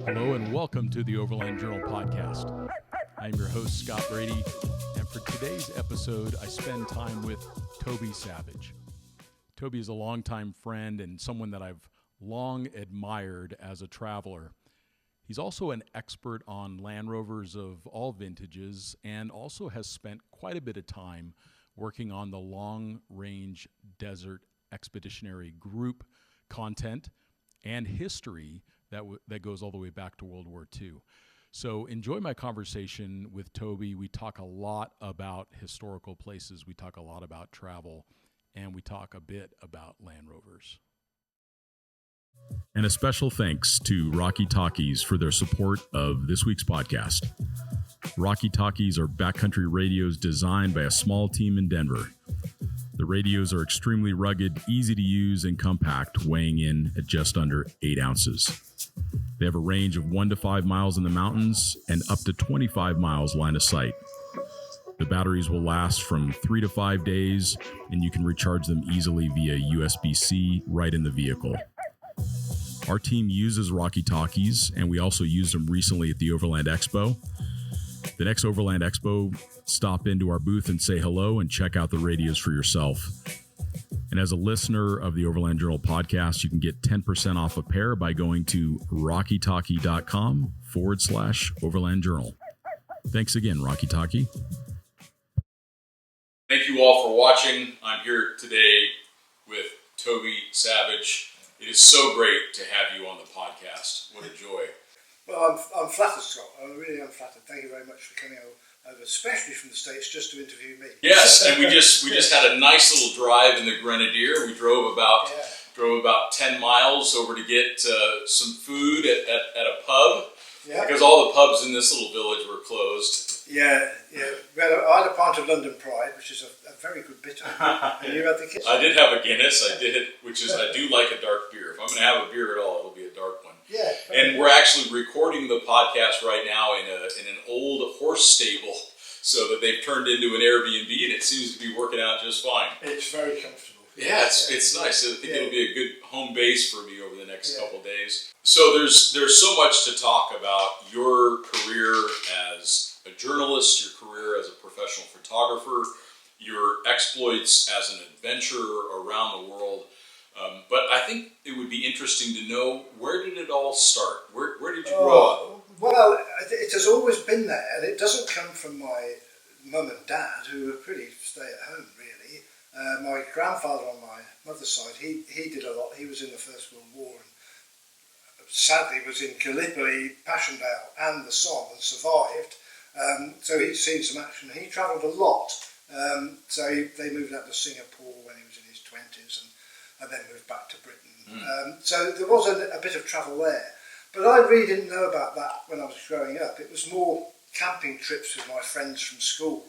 Hello and welcome to the Overland Journal podcast. I'm your host, Scott Brady, and for today's episode, I spend time with Toby Savage. Toby is a longtime friend and someone that I've long admired as a traveler. He's also an expert on Land Rovers of all vintages and also has spent quite a bit of time working on the long-range desert expeditionary group content and history that goes all the way back to World War II. So enjoy my conversation with Toby. We talk a lot about historical places, we talk a lot about travel, and we talk a bit about Land Rovers. And a special thanks to Rocky Talkies for their support of this week's podcast. Rocky Talkies are backcountry radios designed by a small team in Denver. The radios are extremely rugged, easy to use, and compact, weighing in at just under 8 ounces. They have a range of 1 to 5 miles in the mountains and up to 25 miles line of sight. The batteries will last from 3 to 5 days, and you can recharge them easily via USB-C right in the vehicle. Our team uses Rocky Talkies, and we also used them recently at the Overland Expo. The next Overland Expo, stop into our booth and say hello and check out the radios for yourself. And as a listener of the Overland Journal podcast, you can get 10% off a pair by going to rockytalkie.com/Overland Journal. Thanks again, Rocky Talkie. Thank you all for watching. I'm here today with Toby Savage. It is so great to have you on the podcast. What a joy. Well, I'm flattered, Scott. I really am flattered. Thank you very much for coming over, especially from the States, just to interview me. Yes, and we just had a nice little drive in the Grenadier. We drove about 10 miles over to get some food at a pub, because all the pubs in this little village were closed. Yeah. I had a pint of London Pride, which is a very good bitter. And you had the Kiss. I did have a Guinness. I do like a dark beer. If I'm going to have a beer at all, it'll be a dark one. Yeah. And we're actually recording the podcast right now in an old horse stable, so that they've turned into an Airbnb, and it seems to be working out just fine. It's very comfortable. Yeah, it's nice. I think it'll be a good home base for me over the next couple of days. So there's so much to talk about. Your career as a journalist, your career as a professional photographer, your exploits as an adventurer around the world. But I think it would be interesting to know, where did it all start? Where did you grow up? Well, it has always been there, and it doesn't come from my mum and dad, who were pretty stay-at-home, really. My grandfather on my mother's side, he did a lot. He was in the First World War, and sadly was in Gallipoli, Passchendaele, and the Somme, and survived. So he'd seen some action. He travelled a lot. So they moved out to Singapore when he was in his 20s, and then moved back to Britain. So there was a bit of travel there. But I really didn't know about that when I was growing up. It was more camping trips with my friends from school,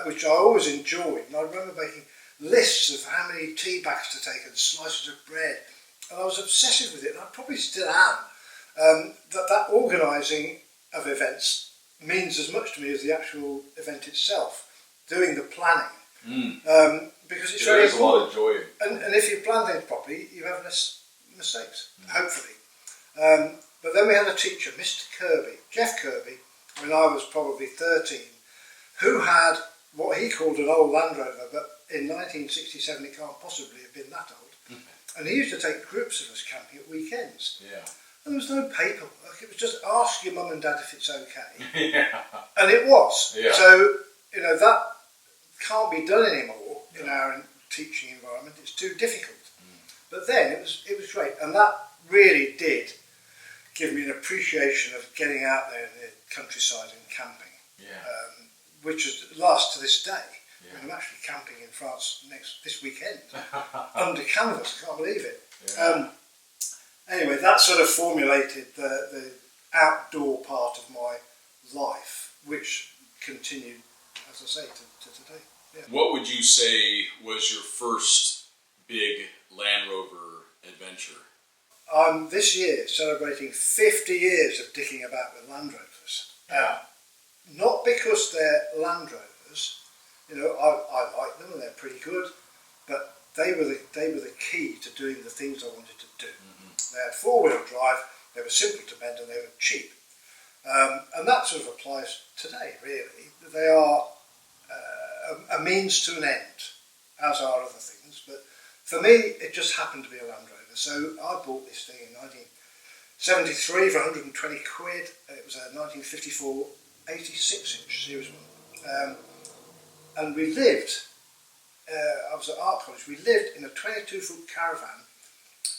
which I always enjoyed. And I remember making lists of how many tea bags to take and slices of bread. And I was obsessive with it, and I probably still am. That organising of events means as much to me as the actual event itself, doing the planning. Because it's very important. There's a lot of joy. And if you plan things properly, you have less mistakes, hopefully. But then we had a teacher, Mr. Kirby, Jeff Kirby, when I was probably 13, who had what he called an old Land Rover, but in 1967 it can't possibly have been that old. And he used to take groups of us camping at weekends. Yeah. And there was no paperwork, it was just ask your mum and dad if it's okay. And it was. Yeah. So, that can't be done anymore in our teaching environment. It's too difficult. But then it was great, and that really did give me an appreciation of getting out there in the countryside and camping, which lasts to this day. I mean, I'm actually camping in France this weekend under canvas. I can't believe it. Anyway, that sort of formulated the outdoor part of my life, which continued, as I say, to today. Yeah. What would you say was your first big Land Rover adventure? I'm this year celebrating 50 years of dicking about with Land Rovers. Not because they're Land Rovers, I like them and they're pretty good, but they were the key to doing the things I wanted to do. They had four-wheel drive, they were simple to mend, and they were cheap. And that sort of applies today, really. They are a means to an end, as are other things. But for me, it just happened to be a Land Rover. So I bought this thing in 1973 for 120 quid. It was a 1954 86-inch series one. And we lived, I was at art college, we lived in a 22-foot caravan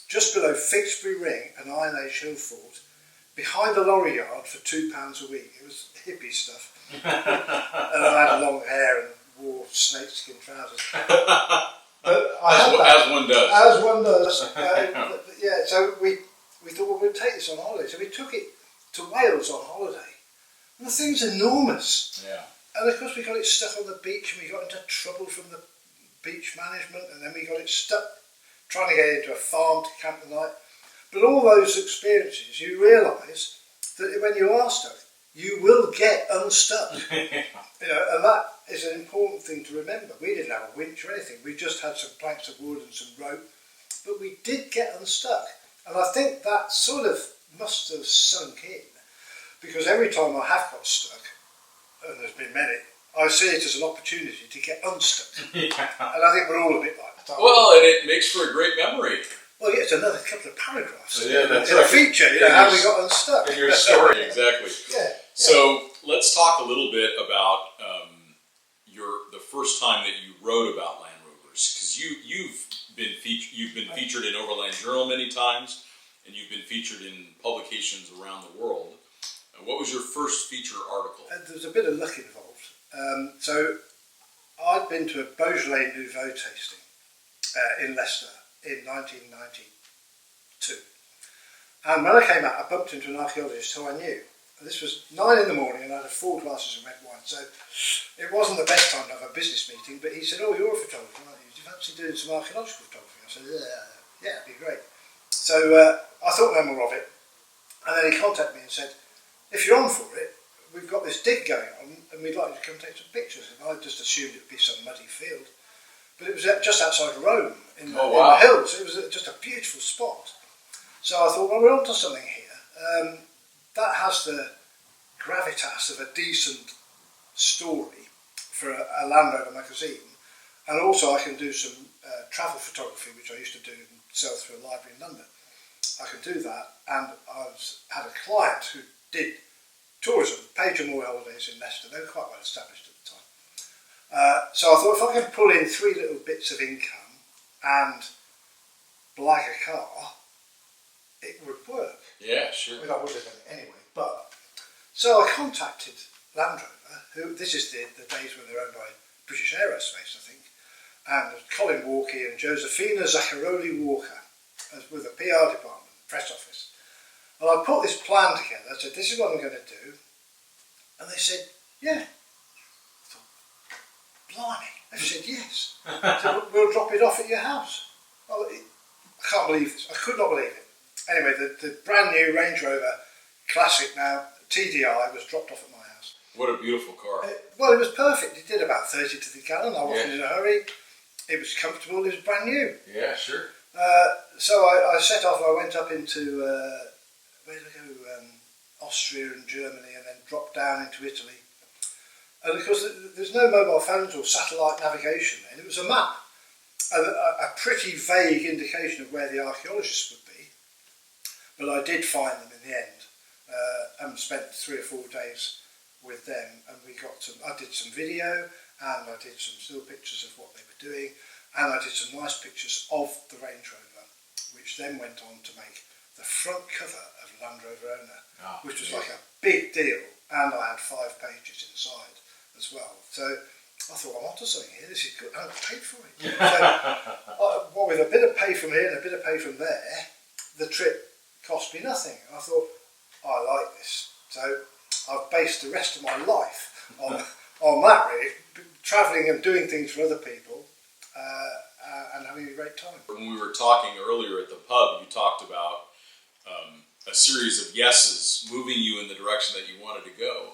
just below Fixbury Ring and Iron Age Hill Fort, behind a lorry yard for £2 a week. It was hippie stuff. And I had long hair and wore snakeskin trousers. But as one does. As one does. Yeah, so we thought, well, we'd take this on holiday. So we took it to Wales on holiday. And the thing's enormous. Yeah. And of course we got it stuck on the beach and we got into trouble from the beach management, and then we got it stuck trying to get into a farm to camp the night. But all those experiences, you realise that when you are stuck, you will get unstuck. And that is an important thing to remember. We didn't have a winch or anything. We just had some planks of wood and some rope, but we did get unstuck. And I think that sort of must have sunk in, because every time I have got stuck, and there's been many, I see it as an opportunity to get unstuck. And I think we're all a bit like that. Well, and it makes for a great memory. Well, yeah, it's another couple of paragraphs. Yeah, that's in a feature, how we got unstuck. In your story, exactly. Yeah. So let's talk a little bit about the first time that you wrote about Land Rovers, because you've been featured in Overland Journal many times, and you've been featured in publications around the world. What was your first feature article? There's a bit of luck involved. So I'd been to a Beaujolais Nouveau tasting in Leicester in 1992. And when I came out, I bumped into an archaeologist who I knew. And this was 9 in the morning and I had 4 glasses of red wine. So it wasn't the best time to have a business meeting, but he said, "Oh, you're a photographer, aren't you? Do you fancy doing some archaeological photography?" I said, "Yeah, it'd be great." So I thought no more of it. And then he contacted me and said, "If you're on for it, we've got this dig going on and we'd like you to come take some pictures." And I just assumed it would be some muddy field. But it was just outside Rome in the hills. It was just a beautiful spot. So I thought, well, we're onto something here. That has the gravitas of a decent story for a Land Rover magazine. And also I can do some travel photography, which I used to do and sell through a library in London. I can do that. And I had a client who did tourism, Page and Moore Holidays in Leicester. They were quite well established at the time. So I thought, if I can pull in 3 little bits of income and blag a car, it would work. Yeah, sure. I mean, I would have done it anyway. But so I contacted Land Rover, who, this is the days when they're owned by British Aerospace, I think, and Colin Walkie and Josephina Zaccaroli Walker, as with the PR department, press office. And I put this plan together. I said, "This is what I'm going to do." And they said, "Yeah." I thought, blimey. They said, "Yes." So we'll drop it off at your house. Well, I can't believe this. I could not believe it. Anyway, the brand new Range Rover Classic now, TDI, was dropped off at my house. What a beautiful car. Well, it was perfect. It did about 30 to the gallon. I wasn't in a hurry. It was comfortable. It was brand new. Yeah, sure. So I set off. I went up into where did I go? Austria and Germany, and then dropped down into Italy. And of course, there's no mobile phones or satellite navigation then. It was a map, a pretty vague indication of where the archaeologists would be. But I did find them in the end, and spent 3 or 4 days with them. And I did some video, and I did some still pictures of what they were doing, and I did some nice pictures of the Range Rover, which then went on to make the front cover of Land Rover Owner, which was like a big deal, and I had 5 pages inside as well. So I thought, I'm onto something here, this is good, and I paid for it. So with a bit of pay from here and a bit of pay from there, the trip cost me nothing. And I thought, I like this. So I've based the rest of my life on that, really, travelling and doing things for other people, and having a great time. When we were talking earlier at the pub, you talked about a series of yeses moving you in the direction that you wanted to go.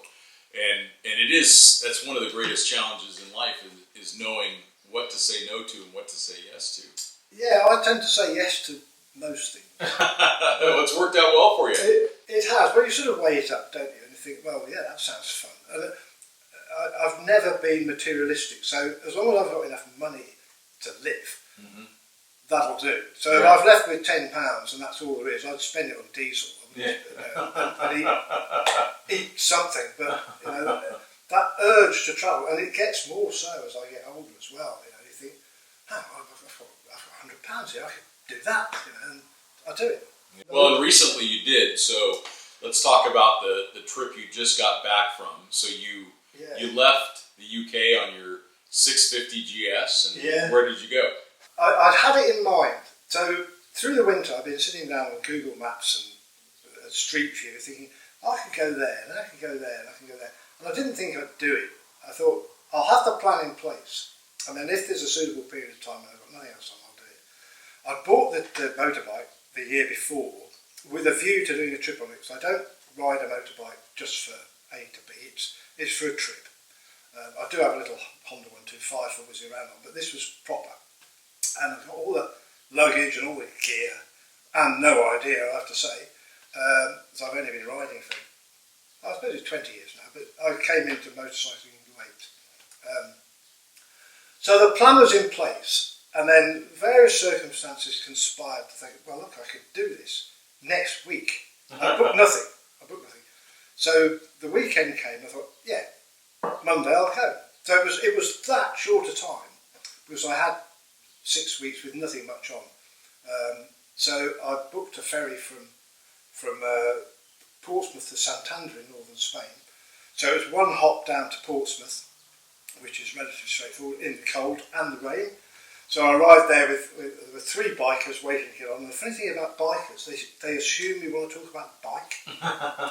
And that's one of the greatest challenges in life is knowing what to say no to and what to say yes to. Yeah, I tend to say yes to most things. Well, it's worked out well for you. It has, but you sort of weigh it up, don't you? And you think, well, yeah, that sounds fun. And I've never been materialistic, so as long as I've got enough money to live, that'll do. So if I've left with £10 and that's all there is, I'd spend it on diesel and eat something. But that urge to travel, and it gets more so as I get older as well. You think, oh, I've got £100 here, I could do that, and I do it. Well, and recently you did, so let's talk about the trip you just got back from. So you left the UK on your 650 GS, and where did you go? I'd had it in mind. So through the winter, I've been sitting down on Google Maps and Street View thinking, I could go there, and I could go there, and I can go there. And I didn't think I'd do it. I thought, I'll have the plan in place, and then if there's a suitable period of time and I've got nothing else on, I'll do it. I bought the motorbike the year before with a view to doing a trip on it, because I don't ride a motorbike just for A to B, it's for a trip. I do have a little Honda 125 for whizzing around on, but this was proper. And I've got all the luggage and all the gear, and no idea, I have to say. So I've only been riding for, I suppose it's 20 years now, but I came into motorcycling late. So the plan was in place, and then various circumstances conspired to think, well, look, I could do this next week. I booked nothing. So the weekend came, I thought, yeah, Monday I'll go. So it was that short a time, because I had 6 weeks with nothing much on. So I booked a ferry from Portsmouth to Santander in northern Spain. So it was one hop down to Portsmouth, which is relatively straightforward, in the cold and the rain. So I arrived there with 3 bikers waiting to get on. And the funny thing about bikers, they assume you want to talk about the bike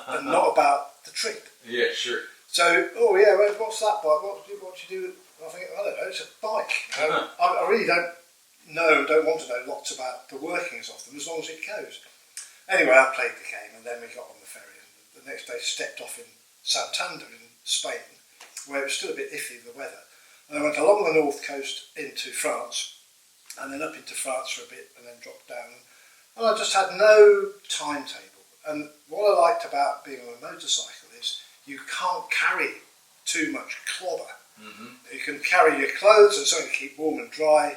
and not about the trip. Yeah, sure. So, oh yeah, what's that bike? What do you do? I think, I don't know, it's a bike. I really don't want to know lots about the workings of them, as long as it goes. Anyway, I played the game, and then we got on the ferry, and the next day stepped off in Santander in Spain, where it was still a bit iffy, the weather. And I went along the north coast into France, and then up into France for a bit, and then dropped down. And I just had no timetable. And what I liked about being on a motorcycle is you can't carry too much clobber. You can carry your clothes and something to keep warm and dry,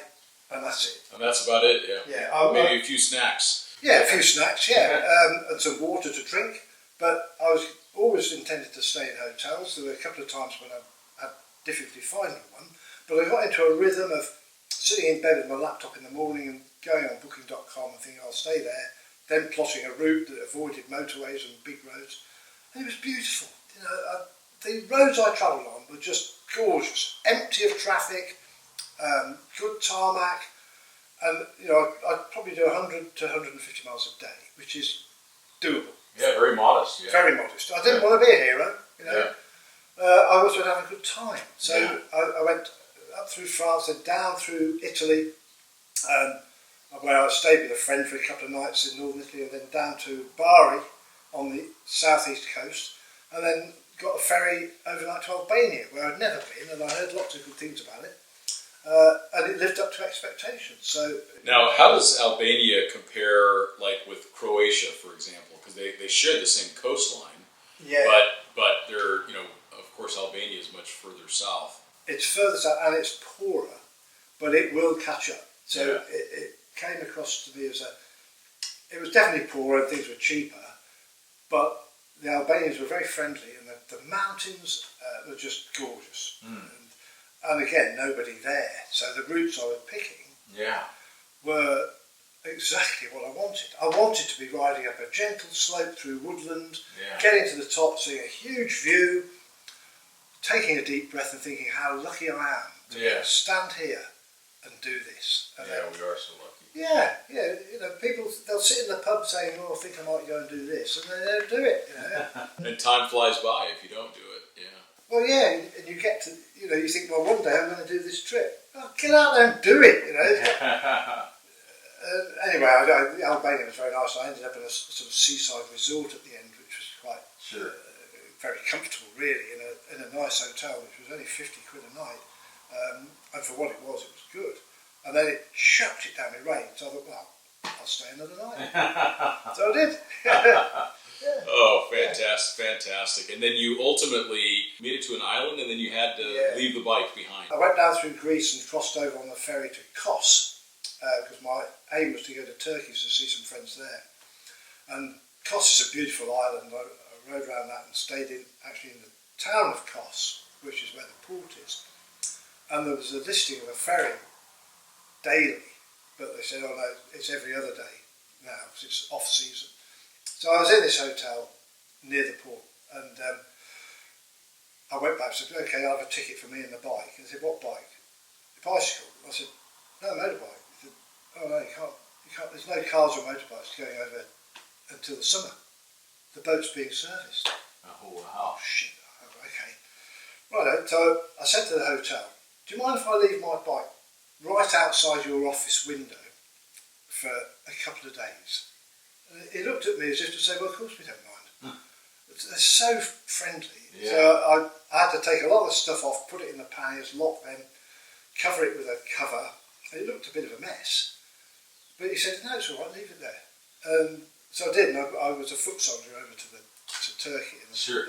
and that's it. And that's about it, yeah. Maybe a few snacks. Yeah, a few snacks, and some water to drink. But I was always intended to stay in hotels. There were a couple of times when I had difficulty finding one, but I got into a rhythm of sitting in bed with my laptop in the morning and going on booking.com and thinking I'll stay there, then plotting a route that avoided motorways and big roads. And it was beautiful. The roads I travelled on were just gorgeous, empty of traffic, good tarmac, and I'd probably do 100 to 150 miles a day, which is doable. Yeah, very modest. Yeah. Very modest. I didn't want to be a hero, I also had a good time. So I went up through France and down through Italy, where I stayed with a friend for a couple of nights in northern Italy, and then down to Bari on the southeast coast, and then got a ferry overnight to Albania, where I'd never been, and I heard lots of good things about it. And it lived up to expectations. So now, how does Albania compare, like with Croatia, for example? Because they share the same coastline. Yeah. But they're of course Albania is much further south. It's further south and it's poorer, but it will catch up. So it came across to me as it was definitely poorer and things were cheaper, but the Albanians were very friendly, and the mountains were just gorgeous. And again, nobody there. So the routes I was picking were exactly what I wanted. I wanted to be riding up a gentle slope through woodland, getting to the top, seeing a huge view, taking a deep breath and thinking how lucky I am to stand here and do this. And we are so lucky. Yeah, people, they'll sit in the pub saying, I think I might go and do this, and they don't do it, And time flies by if you don't do it, Well, and you get to, you think, well, one day I'm going to do this trip. Well, get out there and do it, Anyway, Albania was very nice. I ended up in a sort of seaside resort at the end, which was quite very comfortable, really, in a nice hotel, which was only 50 quid a night. And for what it was good. And then it chucked it down in rain. So I thought, well, I'll stay another night. So I did. Yeah. Oh, fantastic. And then you ultimately made it to an island, and then you had to leave the bike behind. I went down through Greece and crossed over on the ferry to Kos, because my aim was to go to Turkeys to see some friends there. And Kos is a beautiful island. I rode around that and stayed in the town of Kos, which is where the port is. And there was a listing of a ferry daily, but they said, oh no, it's every other day now, because it's off season. So I was in this hotel near the port, and I went back and said, okay, I'll have a ticket for me and the bike. And they said, what bike? The bicycle. I said, no, motorbike. He said, oh no, you can't, there's no cars or motorbikes going over until the summer. The boat's being serviced. Oh, wow. Oh, shit. Okay. Righto, so I said to the hotel, do you mind if I leave my bike right outside your office window for a couple of days? And he looked at me as if to say, well, of course we don't mind. They're so friendly. Yeah. So I had to take a lot of stuff off, put it in the panniers, lock them, cover it with a cover. It looked a bit of a mess. But he said, no, it's all right, leave it there. So I did, and I was a foot soldier over to Turkey. And sure.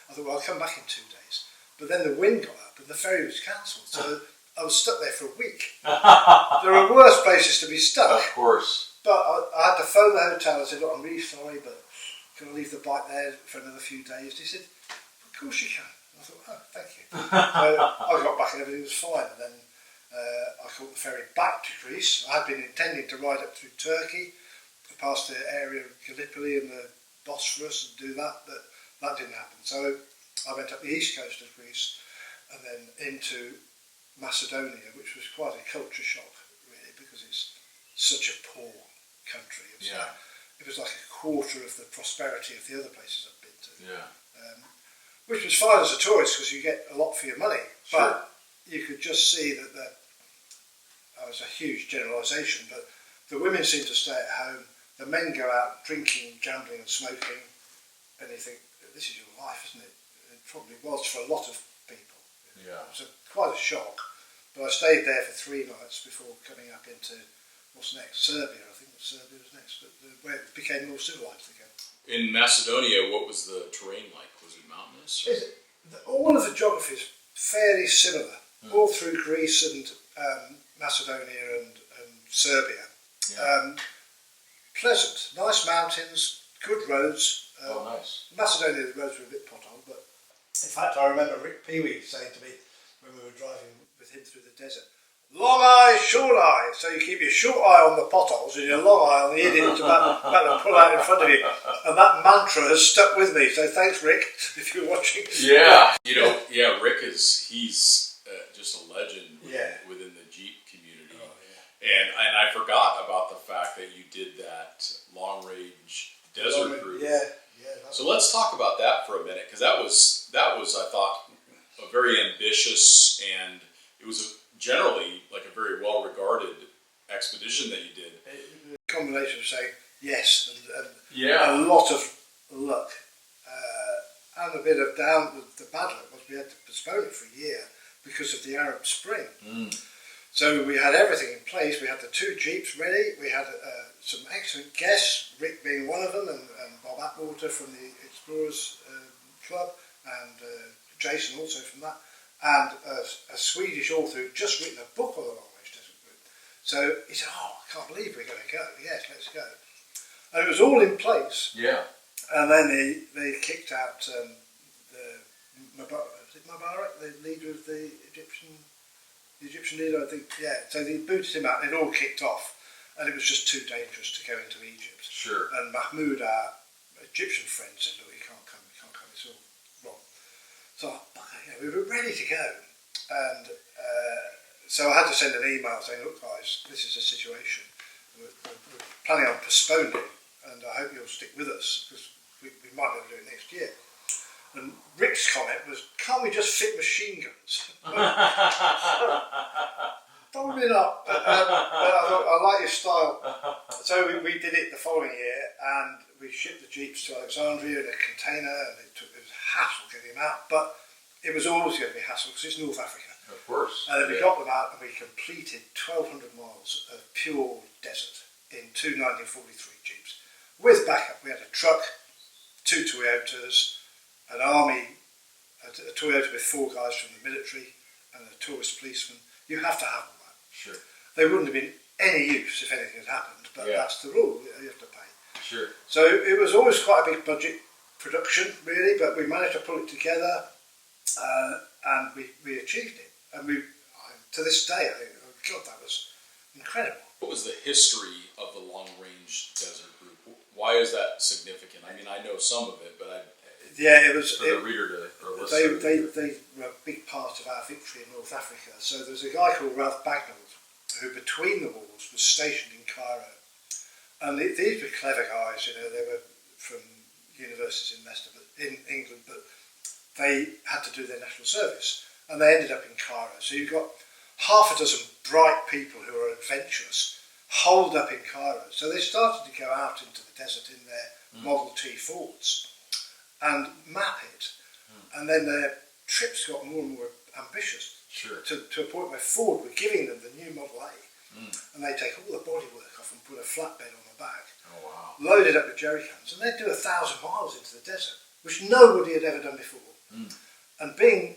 I thought, well, I'll come back in 2 days. But then the wind got up and the ferry was cancelled. So I was stuck there for a week. There are worse places to be stuck. Of course. But I had to phone the hotel and said, look, I'm really sorry, but can I leave the bike there for another few days? He said, of course you can. And I thought, oh, thank you. So I got back and everything was fine. And then I caught the ferry back to Greece. I had been intending to ride up through Turkey, past the area of Gallipoli and the Bosphorus and do that, but that didn't happen. So I went up the east coast of Greece and then into Macedonia, which was quite a culture shock, really, because it's such a poor country. It was like a quarter of the prosperity of the other places I've been to. Yeah. Which was fine as a tourist because you get a lot for your money. Sure. But you could just see that that was a huge generalisation, but the women seem to stay at home. The men go out drinking, gambling and smoking, and you think, this is your life, isn't it? It probably was for a lot of people. Yeah. It was quite a shock. But I stayed there for 3 nights before coming up into what's next, Serbia. I think Serbia was next, where it became more civilised again. In Macedonia, what was the terrain like? Was it mountainous? All of the geography is fairly similar, all through Greece and Macedonia and Serbia. Yeah. Pleasant, nice mountains, good roads. Nice. Macedonia, the roads were a bit pothole, but in fact, I remember Rick Peewee saying to me when we were driving with him through the desert, long eye, short eye. So you keep your short eye on the potholes and your long eye on the idiots about to pull out in front of you. And that mantra has stuck with me. So thanks, Rick, if you're watching. Yeah, Rick he's just a legend within the Jeep community. Oh, yeah. And I forgot about the fact that you did that long range desert route. Yeah. So let's talk about that for a minute, because that was I thought a very ambitious, and it was generally like a very well regarded expedition that you did. A combination of saying yes and Yeah. a lot of luck and a bit of down. The bad luck was we had to postpone it for a year because of the Arab Spring. So we had everything in place. We had the 2 Jeeps ready. We had some excellent guests, Rick being one of them, and Bob Atwater from the Explorers Club, and Jason also from that, and a Swedish author who'd just written a book on the Long Range Desert Route. So he said, oh, I can't believe we're going to go. Yes, let's go. And it was all in place. Yeah. And then they kicked out Mubarak, the leader of the Egyptian leader, I think. Yeah, so they booted him out and it all kicked off. And it was just too dangerous to go into Egypt. Sure. And Mahmoud, our Egyptian friend, said, look, you can't come, it's all wrong. So we were ready to go. And so I had to send an email saying, look guys, this is the situation. We're planning on postponing, and I hope you'll stick with us, because we might be able to do it next year. And Rick's comment was, can't we just fit machine guns? Probably not, but I thought, I like your style. So we did it the following year, and we shipped the Jeeps to Alexandria in a container, and it was a hassle getting them out, but it was always going to be a hassle because it's North Africa. Of course. And then we got them out and we completed 1,200 miles of pure desert in two 1943 Jeeps. With backup, we had a truck, two Toyotas, an army, a Toyota with 4 guys from the military, and a tourist policeman. You have to have all that. Sure. They wouldn't have been any use if anything had happened, but that's the rule, you have to pay. Sure. So it was always quite a big budget production, really, but we managed to pull it together, and we achieved it. And to this day, I think, oh God, that was incredible. What was the history of the Long Range Desert Group? Why is that significant? I mean, I know some of it, but it was for the reader to or listener. They were a big part of our victory in North Africa. So there was a guy called Ralph Bagnall who, between the wars, was stationed in Cairo. And these were clever guys, you know. They were from universities in England, but they had to do their national service, and they ended up in Cairo. So you've got half a dozen bright people who are adventurous, holed up in Cairo. So they started to go out into the desert in their Model T Fords and map it. And then their trips got more and more ambitious, to a point where Ford were giving them the new Model A. And they take all the bodywork off and put a flatbed on the back, load it up with jerry cans, and they'd do 1,000 miles into the desert, which nobody had ever done before. And being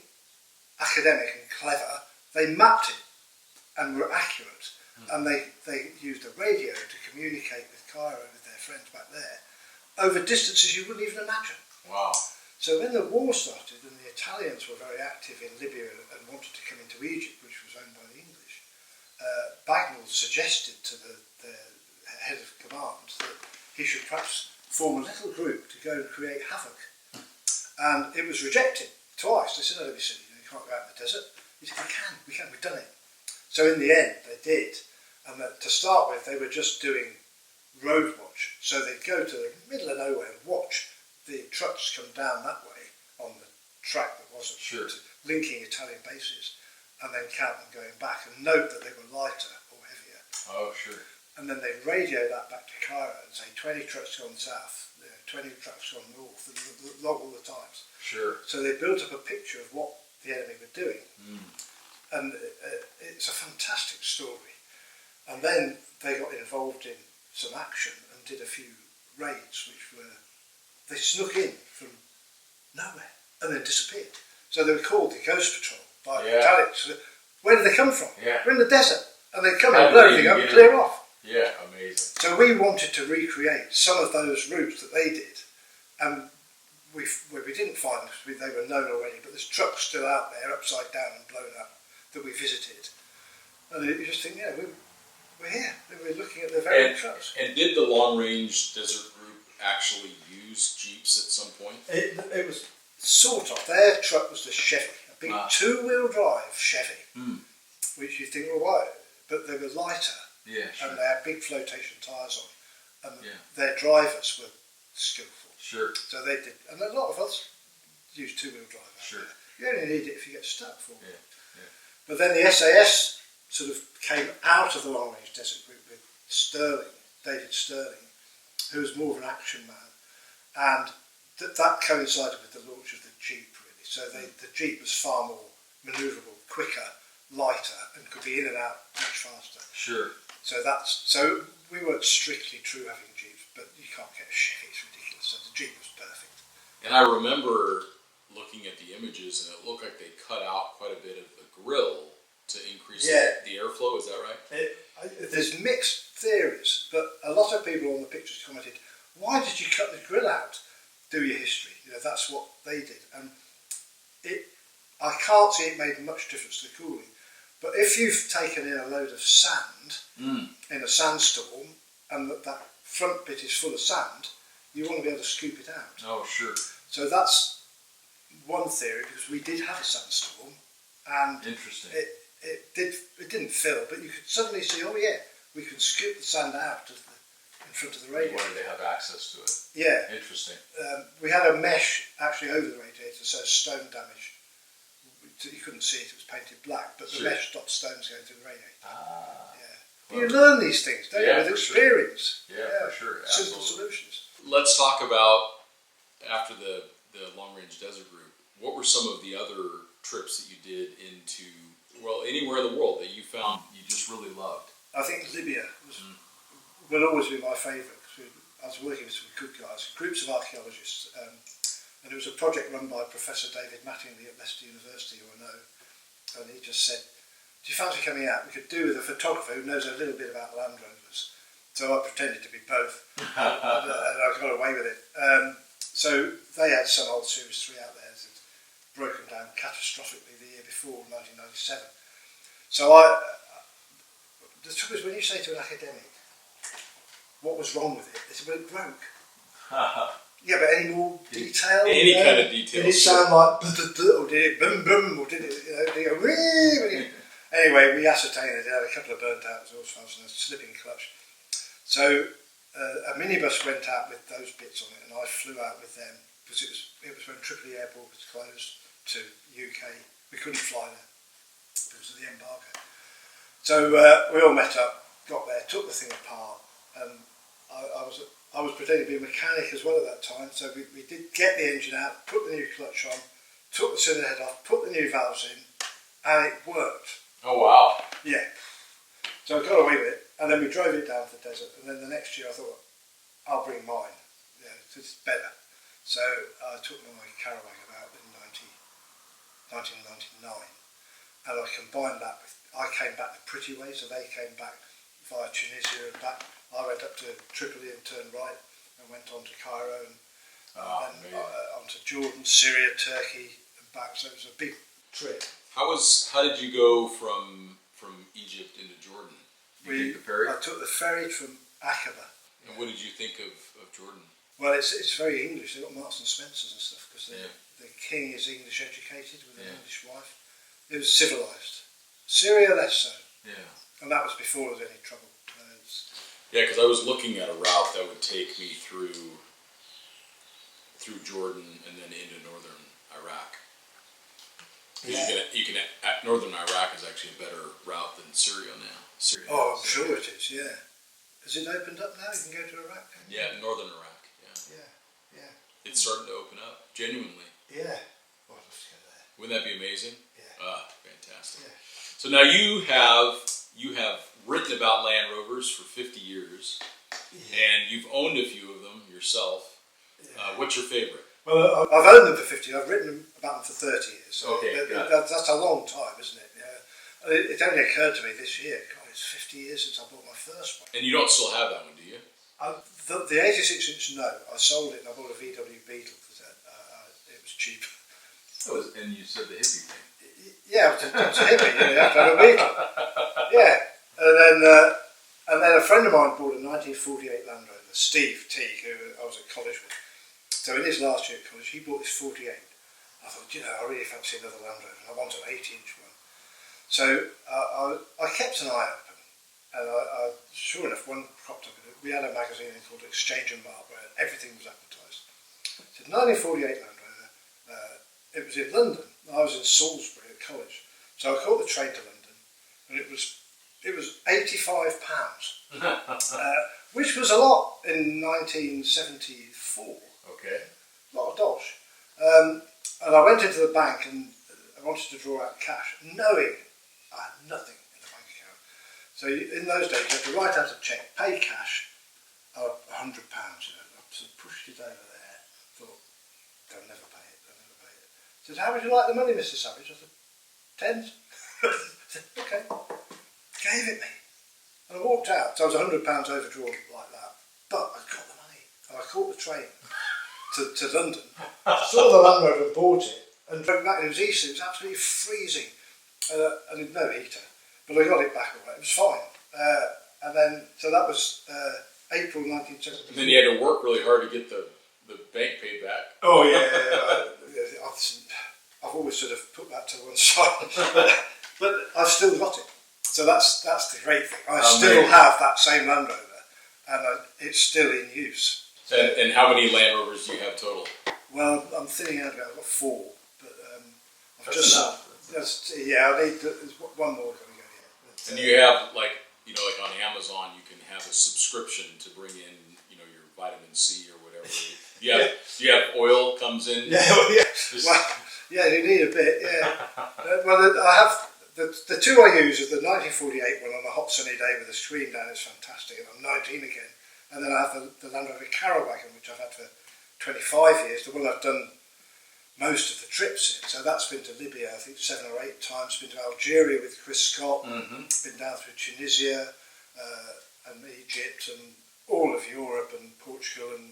academic and clever, they mapped it and were accurate. And they used a radio to communicate with Cairo, with their friends back there, over distances you wouldn't even imagine. Wow. So when the war started and the Italians were very active in Libya and wanted to come into Egypt, which was owned by the English, Bagnall suggested to the head of command that he should perhaps form a little group to go and create havoc. And it was rejected twice. They said, "Oh, don't be silly, you can't go out in the desert." He said, we can, we've done it. So in the end, they did. And to start with, they were just doing road watch. So they'd go to the middle of nowhere and watch the trucks come down that way on the track that wasn't linking Italian bases, and then count them going back and note that they were lighter or heavier. Oh, sure. And then they'd radio that back to Cairo and say 20 trucks gone south, 20 trucks gone north, and log all the times. Sure. So they built up a picture of what the enemy were doing. And it's a fantastic story. And then they got involved in some action and did a few raids, which were, they snuck in from nowhere and then disappeared. So they were called the Ghost Patrol by the Italians. Where did they come from? We're in the desert. And they'd come in, blow everything up and clear off. Yeah, amazing. So we wanted to recreate some of those routes that they did. And we didn't find them because they were known already, but there's trucks still out there, upside down and blown up, that we visited. And you just think, we're here. We're looking at the very trucks. And did the Long Range Desert Group actually use Jeeps at some point? It was sort of. Their truck was the Chevy, a big two-wheel drive Chevy, which you think, well, why? But they were lighter, and they had big flotation tyres on, and their drivers were skillful. Sure. So they did, and a lot of us use two-wheel drive. Sure. You only need it if you get stuck for it. But then the SAS sort of came out of the Long Range Desert Group with David Sterling, who was more of an action man, and that coincided with the launch of the Jeep, really. So the Jeep was far more manoeuvrable, quicker, lighter, and could be in and out much faster. Sure. So we weren't strictly true having Jeeps, but you can't get a Chevy, it's ridiculous. So the Jeep was perfect. And I remember looking at the images, and it looked like they cut out quite a bit of the grill to increase the airflow. Is that right? There's mixed theories, but a lot of people on the pictures commented, "Why did you cut the grill out? Do your history." That's what they did, and I can't see it made much difference to the cooling. But if you've taken in a load of sand in a sandstorm, and that front bit is full of sand, you want to be able to scoop it out. Oh, sure. So that's one theory, because we did have a sandstorm, and interesting. It didn't fill, but you could suddenly see, we can scoop the sand out in front of the radiator. You wanted to have access to it. Yeah. Interesting. We had a mesh actually over the radiator, so stone damage. You couldn't see it; it was painted black, but the mesh stopped stones going through the radiator. Well, you learn these things, don't you, with experience. Sure. Yeah, for sure. Absolutely. Simple solutions. Let's talk about, after the Long Range Desert Group, what were some of the other trips that you did into Well, anywhere in the world that you found you just really loved. I think Libya will always be my favourite. I was working with some good guys, groups of archaeologists, and it was a project run by Professor David Mattingly at Leicester University, who I know, and he just said, do you fancy coming out? We could do with a photographer who knows a little bit about Land Rovers. So I pretended to be both, and I got away with it. So they had some old Series 3 out there that had broken down catastrophically the year before, 1997. So the trouble is, when you say to an academic, what was wrong with it? They said, well, it broke. Yeah, but any more detail? Any kind of detail. Did it sound like, or did it boom boom, or did it, did it go wee? Anyway, we ascertained that it had a couple of burnt out exhaust and a slipping clutch. So a minibus went out with those bits on it, and I flew out with them because it was when Tripoli Airport was closed to UK. We couldn't fly there because of the embargo. So we all met up, got there, took the thing apart, and I was pretending to be a mechanic as well at that time. So we did get the engine out, put the new clutch on, took the cylinder head off, put the new valves in, and it worked. Oh wow! Yeah. So I got away with it, and then we drove it down to the desert, and then the next year I thought, I'll bring mine. Yeah, it's better. So I took my Carawag about in 1999, and I combined that with, I came back the pretty way, so they came back via Tunisia and back. I went up to Tripoli and turned right, and went on to Cairo, and then on to Jordan, Syria, Turkey, and back. So it was a big trip. How did you go from Egypt into Jordan? You take the ferry? I took the ferry from Aqaba. And what did you think of Jordan? Well, it's very English. They've got Marks and Spencers and stuff because the king is English educated with an English wife. It was civilised. Syria less so. Yeah. And that was before there was any trouble. Yeah, because I was looking at a route that would take me through Jordan and then into northern Iraq. Yeah. Northern Iraq is actually a better route than Syria now. I'm sure it is, yeah. Has it opened up now? You can go to Iraq? Yeah, northern Iraq, Yeah. It's starting to open up, genuinely. Yeah. Oh, I'd love to go there. Wouldn't that be amazing? Yeah. Fantastic. Yeah. So now you have written about Land Rovers for 50 years, and you've owned a few of them yourself. Yeah. What's your favorite? Well, I've owned them for 50. I've written about them for 30 years. So okay, that's a long time, isn't it? Yeah. It only occurred to me this year. God, it's 50 years since I bought my first one. And you don't still have that one, do you? The 86-inch, no. I sold it and I bought a VW Beetle because it was cheap. And you said the hippie thing. Yeah, it's a hippie. You have to have a Beetle. Yeah, and then a friend of mine bought a 1948 Land Rover, Steve Teague, who I was at college with. So in his last year at college, he bought this 48. I thought, I really fancy another Land Rover, and I want an 8-inch one. So I kept an eye open, and I sure enough, one cropped up. We had a magazine called Exchange and Mark, where everything was advertised. So 1948 Land Rover. It was in London. I was in Salisbury at college, so I caught the train to London, and it was £85, which was a lot in 1974. Okay. A lot of dosh. And I went into the bank and I wanted to draw out cash, knowing I had nothing in the bank account. So in those days, you had to write out a cheque, pay cash, £100. I sort of pushed it over there. Thought, they'll never pay it. Said, how would you like the money, Mr. Savage? I said, tens. I said, okay. Gave it me. And I walked out. So I was £100 overdrawn like that. But I got the money. And I caught the train to London. Saw the Land Rover, bought it, and drove back. It was Easter. It was absolutely freezing. And with no heater. But I got it back all right. It was fine. And then, so that was April 1970. And then you had to work really hard to get the bank paid back. Oh, yeah. I've always sort of put that to one side, but I've still got it. So that's the great thing. I still have that same Land Rover, and it's still in use. And how many Land Rovers do you have total? Well, I'm thinking I've got 4, but I've that's just enough. I need there's one more going to go here. But, and you have like on Amazon, you can have a subscription to bring in your vitamin C or whatever. You have oil comes in. Yeah. Well, yeah, you need a bit. Yeah. Well, I have the two I use are the 1948 one on a hot sunny day with the screen down is fantastic, and I'm 19 again. And then I have the Land Rover Carawagon, which I've had for 25 years, the one I've done most of the trips in. So that's been to Libya, I think 7 or 8 times, been to Algeria with Chris Scott, been down through Tunisia and Egypt and all of Europe and Portugal and,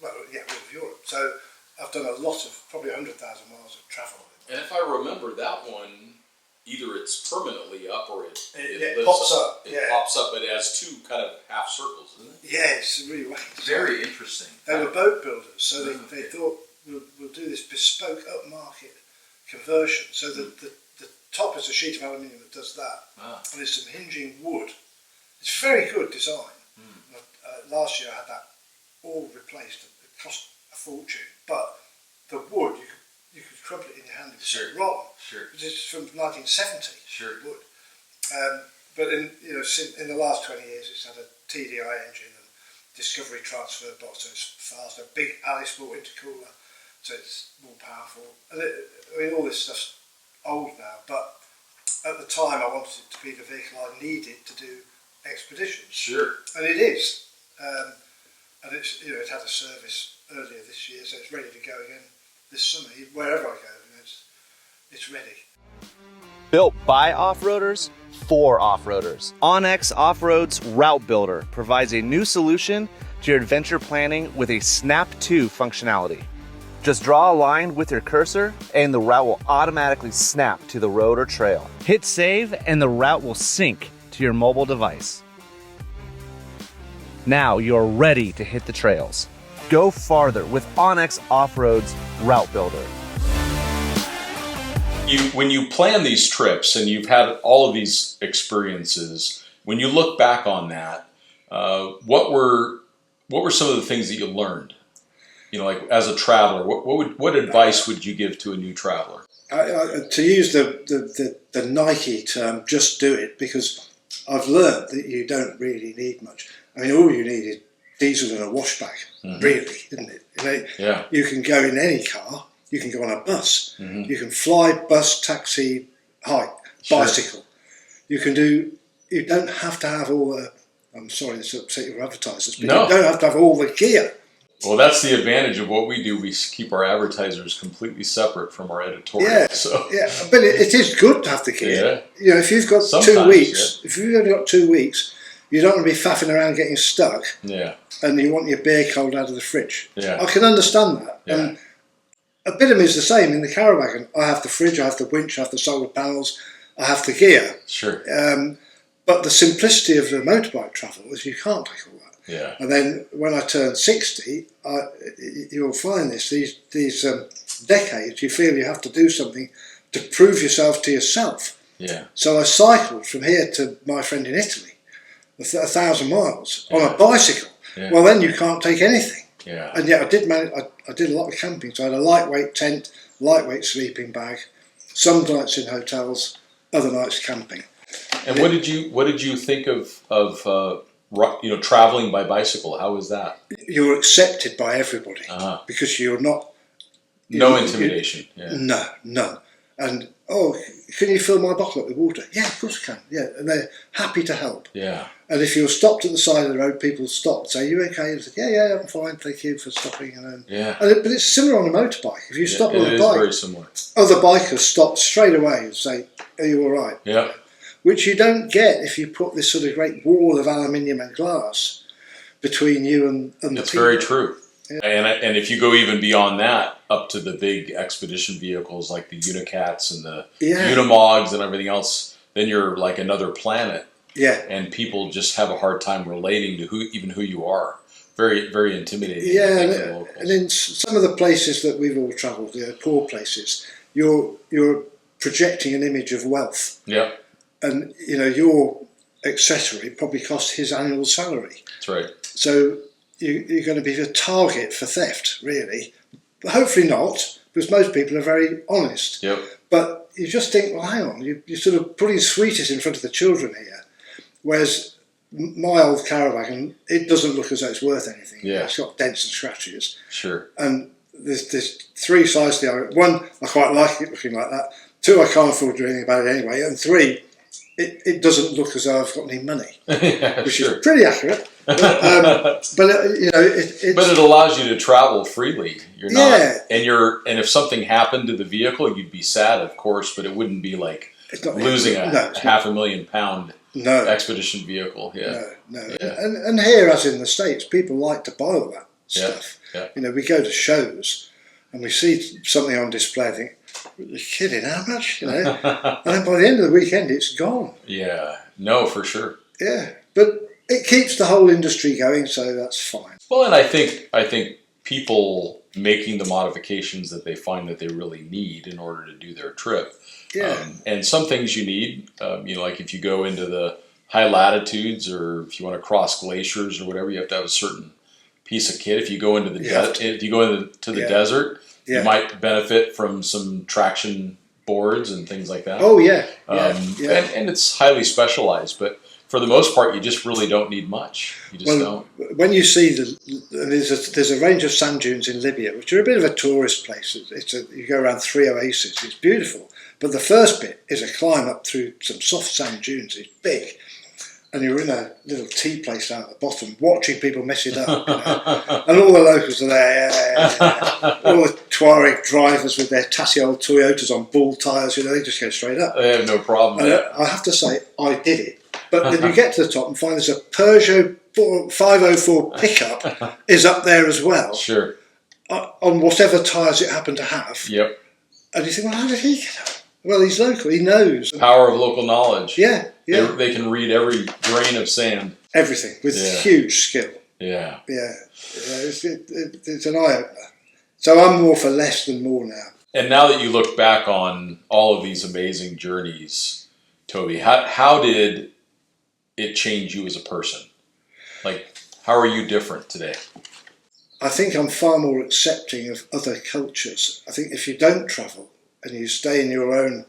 well, yeah, all of Europe. So I've done a lot of, probably 100,000 miles of travel. And if I remember that one, either it's permanently up or it pops up. It pops up, but it has 2 kind of half circles, isn't it? Yeah, it's really wacky. Very interesting. They were boat builders, so they thought we'll do this bespoke upmarket conversion. So the top is a sheet of aluminium that does that, and it's some hinging wood. It's very good design. Last year I had that all replaced. It cost a fortune, but the wood you could crumple it in your hand. It's rotten. Because it's from 1970. Wood. But in the last 20 years, it's had a TDI engine and Discovery transfer box, so it's faster. Big Alice Sport intercooler, so it's more powerful. And all this stuff's old now, but at the time I wanted it to be the vehicle I needed to do expeditions. And it is. And it's it had a service earlier this year, so it's ready to go again this summer. Wherever I go, it's ready. Built by off-roaders, for off-roaders. Onyx Off-Road's Route Builder provides a new solution to your adventure planning with a Snap to functionality. Just draw a line with your cursor and the route will automatically snap to the road or trail. Hit save and the route will sync to your mobile device. Now you're ready to hit the trails. Go farther with Onyx Off-Road's Route Builder. When you plan these trips and you've had all of these experiences, when you look back on that, what were some of the things that you learned? Like as a traveler, what advice would you give to a new traveler? To use the Nike term, just do it, because I've learned that you don't really need much. I mean, all you need is diesel and a washback, really, isn't it? You can go in any car. You can go on a bus. You can fly, bus, taxi, hike, bicycle. You don't have to have all the, I'm sorry to upset your advertisers, but you don't have to have all the gear. Well, that's the advantage of what we do. We keep our advertisers completely separate from our editorial. But it is good to have the gear. If you've got 2 weeks, if you've only got 2 weeks, you don't want to be faffing around getting stuck. And you want your beer cold out of the fridge. I can understand that. And a bit of me is the same in the Carawagon. I have the fridge, I have the winch, I have the solar panels, I have the gear. But the simplicity of the motorbike travel is you can't take all that. And then when I turn 60, you'll find these decades, you feel you have to do something to prove yourself to yourself. So I cycled from here to my friend in Italy, 1,000 miles on a bicycle. Well, then you can't take anything. And yet I did a lot of camping, so I had a lightweight tent, lightweight sleeping bag, some nights in hotels, other nights camping. And what did you think of traveling by bicycle? How was that? You're accepted by everybody because you're not. No intimidation. No, none. And can you fill my bottle up with water? Yeah, of course I can. Yeah, and they're happy to help. And if you're stopped at the side of the road, people stop and say, "You okay?" And say, "Yeah, I'm fine. Thank you for stopping." But it's similar on a motorbike. If you stop on a bike, very similar. Other bikers stop straight away and say, "Are you all right?" Which you don't get if you put this sort of great wall of aluminium and glass between you and the people. It's very true. And if you go even beyond that, up to the big expedition vehicles like the Unicats and the Unimogs and everything else, then you're like another planet. And people just have a hard time relating to who you are. Very, very intimidating. And in some of the places that we've all travelled, poor places, you're projecting an image of wealth. And your accessory probably cost his annual salary. That's right. So you're going to be a target for theft, really. But hopefully not, because most people are very honest. But you just think, well, hang on, you're sort of putting sweeties in front of the children here. Whereas my old Carawagon, it doesn't look as though it's worth anything. It's got dents and scratches. And there's 3 sides to the One, I quite like it looking like that. 2, I can't afford to do anything about it anyway, and 3, it doesn't look as though I've got any money, Yeah, which sure. is pretty accurate. But it allows you to travel freely. You're not, Yeah. and if something happened to the vehicle, you'd be sad, of course, but it wouldn't be like it's not losing a it's £500,000 no, expedition vehicle. Yeah. no. Yeah. And here, as in the States, people like to buy all that Yeah. stuff. Yeah. We go to shows and we see something on display and think, you're kidding, how much? And then by the end of the weekend, it's gone. Yeah. No, for sure. Yeah, but it keeps the whole industry going, so that's fine. Well, and I think people making the modifications that they find that they really need in order to do their trip. Yeah. And some things you need, like if you go into the high latitudes or if you want to cross glaciers or whatever, you have to have a certain piece of kit. If you go into the desert, you might benefit from some traction boards and things like that. Oh yeah, And it's highly specialized, but for the most part, you just really don't need much. You just don't. When you see there's a range of sand dunes in Libya, which are a bit of a tourist place. You go around 3 oases. It's beautiful, but the first bit is a climb up through some soft sand dunes. It's big, and you're in a little tea place down at the bottom, watching people mess it up. And all the locals are there. All the Tuareg drivers with their tatty old Toyotas on bull tyres. They just go straight up. They have no problem. I have to say, I did it. But then you get to the top and find there's a Peugeot 504 pickup is up there as well. Sure. On whatever tyres it happened to have. Yep. And you think, well, how did he get up? Well, he's local. He knows. Power of local knowledge. Yeah. They can read every grain of sand. Everything with huge skill. Yeah. Yeah. It's an eye-opener. So I'm more for less than more now. And now that you look back on all of these amazing journeys, Toby, how did it change you as a person? Like, how are you different today? I think I'm far more accepting of other cultures. I think if you don't travel and you stay in your own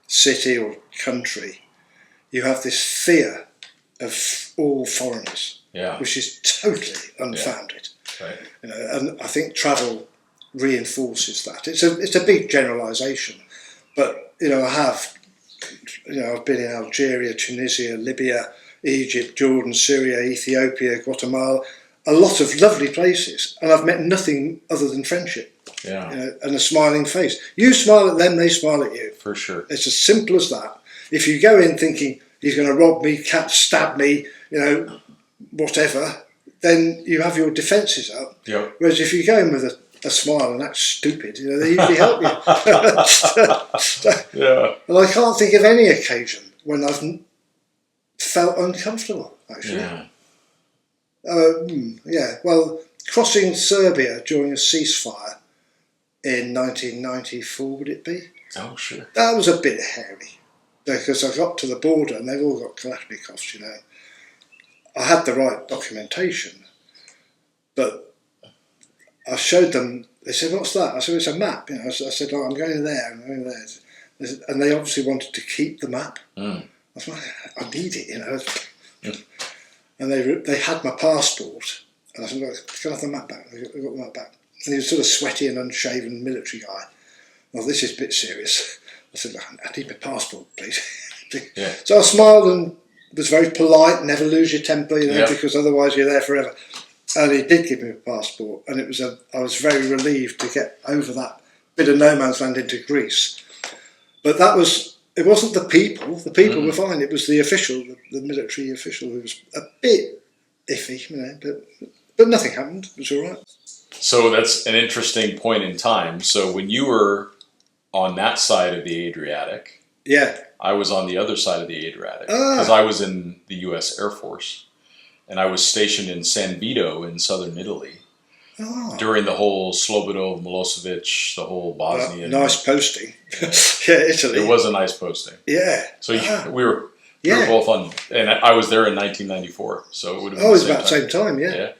city or country, you have this fear of all foreigners, which is totally unfounded. Yeah. Right. And I think travel reinforces that. It's a big generalisation, but I've been in Algeria, Tunisia, Libya, Egypt, Jordan, Syria, Ethiopia, Guatemala, a lot of lovely places, and I've met nothing other than friendship. And a smiling face. You smile at them, they smile at you. For sure. It's as simple as that. If you go in thinking he's going to rob me, stab me, whatever, then you have your defences up. Yep. Whereas if you go in with a smile and act stupid, they usually help you. Yeah. And I can't think of any occasion when I've felt uncomfortable, actually. Yeah. Well, crossing Serbia during a ceasefire in 1994, would it be? Oh, sure. That was a bit hairy, because I got to the border and they've all got Kalashnikovs, I had the right documentation, but I showed them, they said, what's that? I said, it's a map. I said, I'm going there, I'm going there. And they obviously wanted to keep the map. I was like, I need it, And they had my passport, and I said, look, can I have the map back? They got the map back. And he was sort of sweaty and unshaven military guy. Well, this is a bit serious. I said, look, I need my passport, please. Yeah. So I smiled and was very polite, never lose your temper, because otherwise you're there forever. And he did give me a passport, and I was very relieved to get over that bit of no man's land into Greece. But it wasn't the people. The people were fine. It was the official, the military official, who was a bit iffy, but nothing happened. It was all right. So that's an interesting point in time. So when you were on that side of the Adriatic, I was on the other side of the Adriatic because I was in the U.S. Air Force, and I was stationed in San Vito in southern Italy during the whole Slobodan Milosevic, the whole Bosnian. Nice posting. Italy. It was a nice posting. Yeah. So we were both on, and I was there in 1994, so it would have been it was about the same time, yeah.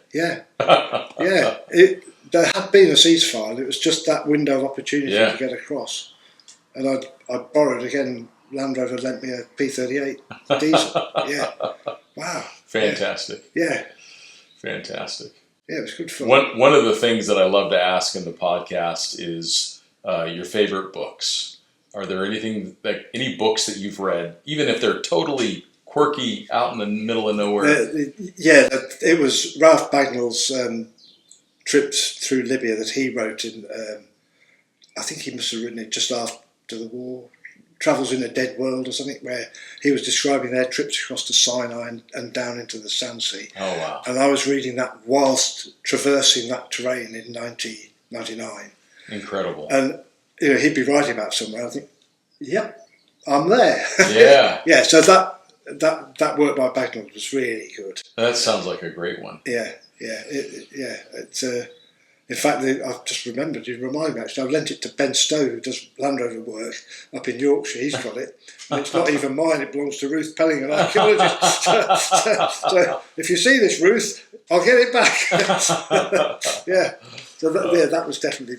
There had been a ceasefire, and it was just that window of opportunity to get across. And I borrowed again, Land Rover lent me a P38 diesel. Yeah. Wow. Fantastic. Yeah. Fantastic. Yeah, it was good fun. One of the things that I love to ask in the podcast is your favorite books. Are there any books that you've read, even if they're totally quirky, out in the middle of nowhere? It was Ralph Bagnall's trips through Libya that he wrote in. I think he must have written it just after the war. Travels in a Dead World or something, where he was describing their trips across the Sinai and down into the Sand Sea. Oh, wow. And I was reading that whilst traversing that terrain in 1999. Incredible. And he'd be writing about somewhere. I think, yep, I'm there. Yeah. Yeah. So that work by Bagnall was really good. That sounds like a great one. Yeah. It's in fact, I've just remembered. You remind me. Actually, I've lent it to Ben Stowe, who does Land Rover work up in Yorkshire. He's got it, and it's not even mine. It belongs to Ruth Pelling, an archaeologist. So if you see this, Ruth, I'll get it back. Yeah. So that was definitely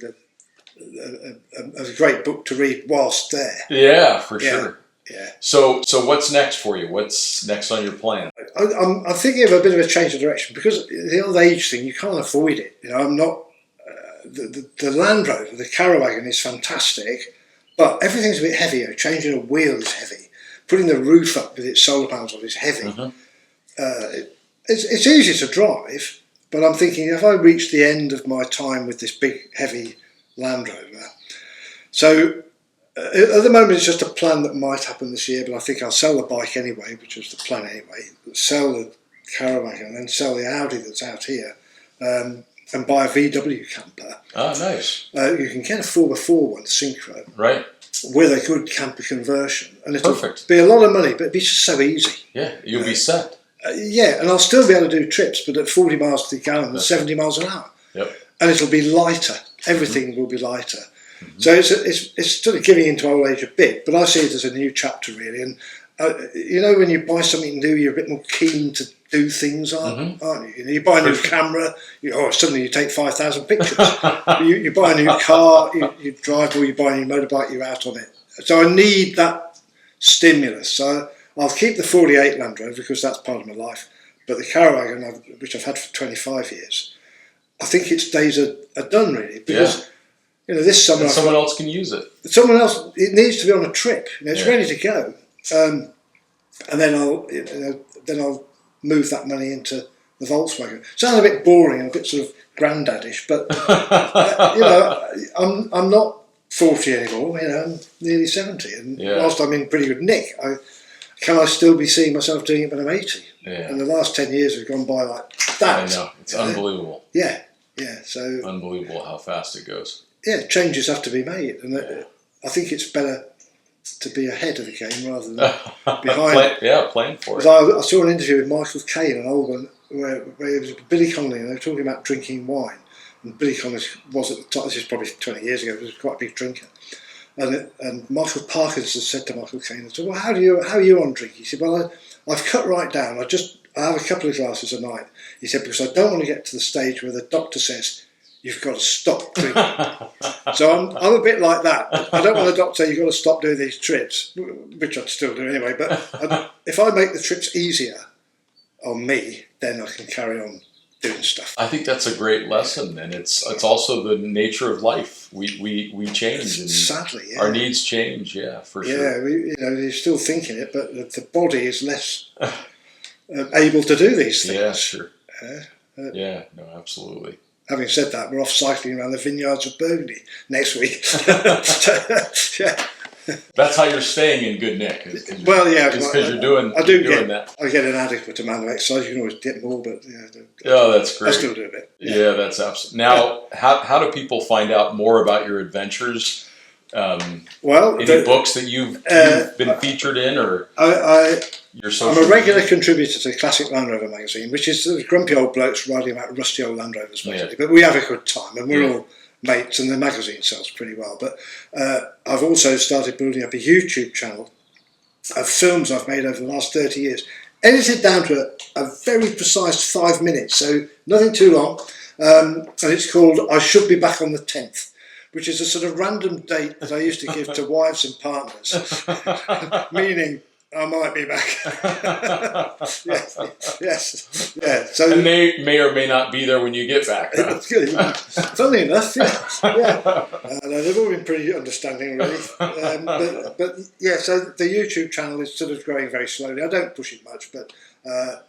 a great book to read whilst there. Yeah, for sure. Yeah. So what's next for you? What's next on your plan? I'm thinking of a bit of a change of direction because the old age thing, you can't avoid it. I'm not. The Land Rover, the Carawagon is fantastic, but everything's a bit heavier. Changing a wheel is heavy. Putting the roof up with its solar panels on is heavy. Mm-hmm. It's easy to drive, but I'm thinking if I reach the end of my time with this big, heavy Land Rover, so at the moment it's just a plan that might happen this year, but I think I'll sell the bike anyway, which was the plan anyway, sell the Carawagon and then sell the Audi that's out here, and buy a VW camper. Oh, nice. You can get a 4x4 one, Synchro. Right. With a good camper conversion. And it'll Perfect. be a lot of money, but it'd be just so easy. Yeah, you'll be set. Yeah, and I'll still be able to do trips, but at 40 miles to the gallon and 70 miles an hour. Yep. And it'll be lighter. Everything will be lighter. Mm-hmm. So it's sort of giving into old age a bit, but I see it as a new chapter, really. And when you buy something new, you're a bit more keen to do things, aren't you? You buy a new camera, suddenly you take 5,000 pictures. you buy a new car, you drive, or you buy a new motorbike, you're out on it. So I need that stimulus. So I'll keep the 48 Land Rover because that's part of my life. But the Carawagon, which I've had for 25 years, I think its days are done, really. Because this summer... And someone else can use it. Someone else, it needs to be on a trip. It's ready to go. And then I'll move that money into the Volkswagen. Sounds a bit boring and a bit sort of granddadish, but I'm not 40 anymore. I'm nearly 70, and whilst I'm in pretty good nick, can I still be seeing myself doing it when I'm 80? Yeah. And the last 10 years have gone by like that. I know, it's unbelievable. Yeah. So unbelievable how fast it goes. Yeah, changes have to be made, and I think it's better to be ahead of the game rather than behind. Playing for it. I saw an interview with Michael Caine, an old one, where it was Billy Connolly, and they were talking about drinking wine. And Billy Connolly was at the time, this is probably 20 years ago, he was quite a big drinker. And Michael Parkinson said to Michael Caine, well, how are you on drink? He said, well, I've cut right down. I have a couple of glasses a night. He said, because I don't want to get to the stage where the doctor says, you've got to stop drinking. So I'm a bit like that. I don't want the doctor to say you've got to stop doing these trips, which I'd still do anyway. But if I make the trips easier on me, then I can carry on doing stuff. I think that's a great lesson, and it's also the nature of life. We change, and sadly, our needs change. Yeah, for sure. Yeah, you're still thinking it, but the body is less able to do these things. Yeah, sure. No, absolutely. Having said that, we're off cycling around the vineyards of Burgundy next week. That's how you're staying in good nick. Well, yeah, because you're doing that. I get an adequate amount of exercise. You can always get more, but that's great. I still do a bit. Yeah, that's absolutely. Now, how do people find out more about your adventures? Any books that you've been featured in, or your social? I'm a regular contributor to Classic Land Rover magazine, which is grumpy old blokes writing about rusty old Land Rovers, basically. But we have a good time, and we're all mates, and the magazine sells pretty well. But I've also started building up a YouTube channel of films I've made over the last 30 years, edited down to a very precise 5 minutes, so nothing too long. And it's called I Should Be Back on the 10th. Which is a sort of random date that I used to give to wives and partners, meaning I might be back. yes. Yeah. So, and they may or may not be there when you get back. Huh? It's good. Funnily enough, yeah. They've all been pretty understanding, really. But yeah, so the YouTube channel is sort of growing very slowly. I don't push it much, but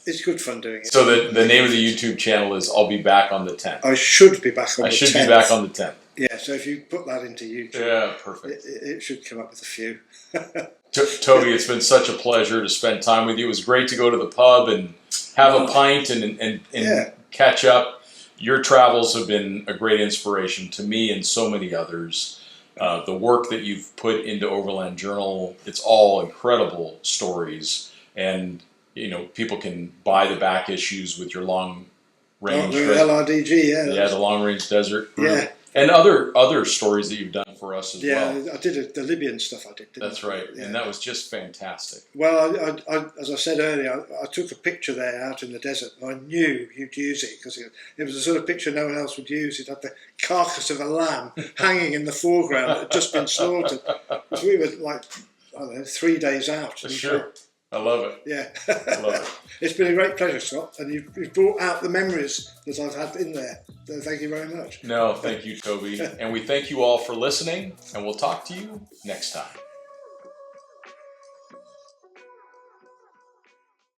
it's good fun doing it. So the name of the YouTube channel is I'll Be Back on the 10th. I should be back on the 10th. I should be back on the 10th. Yeah, so if you put that into YouTube, yeah, perfect. It should come up with a few. Toby, it's been such a pleasure to spend time with you. It was great to go to the pub and have a pint and catch up. Your travels have been a great inspiration to me and so many others. The work that you've put into Overland Journal, it's all incredible stories. And, people can buy the back issues with your long range. LRDG, yeah, the long range desert. Yeah. And other stories that you've done for us as well. Yeah, I did the Libyan stuff. That's right, yeah. And that was just fantastic. Well, I, as I said earlier, I took a picture there out in the desert, and I knew you'd use it because it was the sort of picture no one else would use. It had the carcass of a lamb hanging in the foreground that had just been slaughtered. So we were like, 3 days out. Sure. I love it. Yeah. I love it. It's been a great pleasure, Scott, and you've brought out the memories that I've had in there. So thank you very much. No, thank you, Toby. And we thank you all for listening, and we'll talk to you next time.